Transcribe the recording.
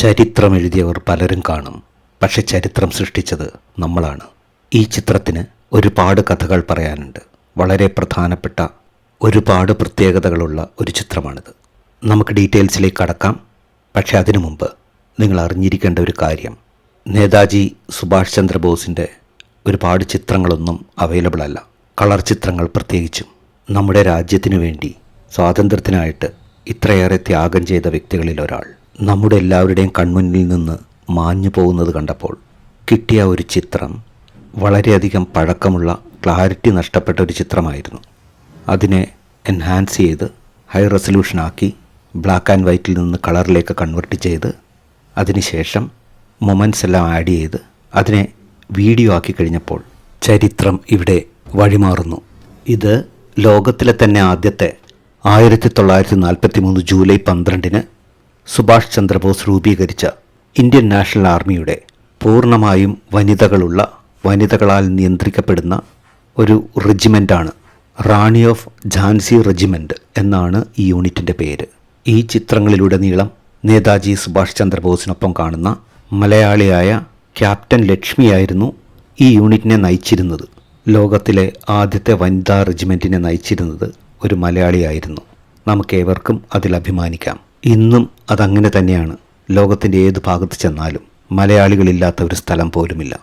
ചരിത്രമെഴുതിയവർ പലരും കാണും, പക്ഷെ ചരിത്രം സൃഷ്ടിച്ചത് നമ്മളാണ്. ഈ ചിത്രത്തിന് ഒരുപാട് കഥകൾ പറയാനുണ്ട്. വളരെ പ്രധാനപ്പെട്ട ഒരുപാട് പ്രത്യേകതകളുള്ള ഒരു ചിത്രമാണിത്. നമുക്ക് ഡീറ്റെയിൽസിലേക്ക് കടക്കാം. പക്ഷെ അതിനു മുമ്പ് നിങ്ങൾ അറിഞ്ഞിരിക്കേണ്ട ഒരു കാര്യം, നേതാജി സുഭാഷ് ചന്ദ്രബോസിൻ്റെ ഒരുപാട് ചിത്രങ്ങളൊന്നും അവൈലബിൾ അല്ല. കളർ ചിത്രങ്ങൾ പ്രത്യേകിച്ചും. നമ്മുടെ രാജ്യത്തിനു വേണ്ടി സ്വാതന്ത്ര്യത്തിനായിട്ട് ഇത്രയേറെ ത്യാഗം ചെയ്ത വ്യക്തികളിൽ ഒരാൾ നമ്മുടെ എല്ലാവരുടെയും കൺമുന്നിൽ നിന്ന് മാഞ്ഞു പോകുന്നത് കണ്ടപ്പോൾ കിട്ടിയ ഒരു ചിത്രം വളരെയധികം പഴക്കമുള്ള, ക്ലാരിറ്റി നഷ്ടപ്പെട്ട ഒരു ചിത്രമായിരുന്നു. അതിനെ എൻഹാൻസ് ചെയ്ത് ഹൈ റെസൊല്യൂഷനാക്കി ബ്ലാക്ക് ആൻഡ് വൈറ്റിൽ നിന്ന് കളറിലേക്ക് കൺവെർട്ട് ചെയ്ത് അതിനുശേഷം മൊമെൻറ്റ്സ് എല്ലാം ആഡ് ചെയ്ത് അതിനെ വീഡിയോ ആക്കി കഴിഞ്ഞപ്പോൾ ചരിത്രം ഇവിടെ വഴിമാറുന്നു. ഇത് ലോകത്തിലെ തന്നെ ആദ്യത്തെ 1943 ജൂലൈ 12 സുഭാഷ് ചന്ദ്രബോസ് രൂപീകരിച്ച ഇന്ത്യൻ നാഷണൽ ആർമിയുടെ പൂർണ്ണമായും വനിതകളാൽ നിയന്ത്രിക്കപ്പെടുന്ന ഒരു റെജിമെൻ്റാണ്. റാണി ഓഫ് ഝാൻസി റെജിമെൻ്റ് എന്നാണ് ഈ യൂണിറ്റിൻ്റെ പേര്. ഈ ചിത്രങ്ങളിലുടനീളം നേതാജി സുഭാഷ് ചന്ദ്രബോസിനൊപ്പം കാണുന്ന മലയാളിയായ ക്യാപ്റ്റൻ ലക്ഷ്മിയായിരുന്നു ഈ യൂണിറ്റിനെ നയിച്ചിരുന്നത്. ലോകത്തിലെ ആദ്യത്തെ വനിതാ റെജിമെൻറ്റിനെ നയിച്ചിരുന്നത് ഒരു മലയാളിയായിരുന്നു. നമുക്കേവർക്കും അതിൽ അഭിമാനിക്കാം. ഇന്നും അതങ്ങനെ തന്നെയാണ്. ലോകത്തിൻ്റെ ഏത് ഭാഗത്ത് ചെന്നാലും മലയാളികളില്ലാത്ത ഒരു സ്ഥലം പോലുമില്ല.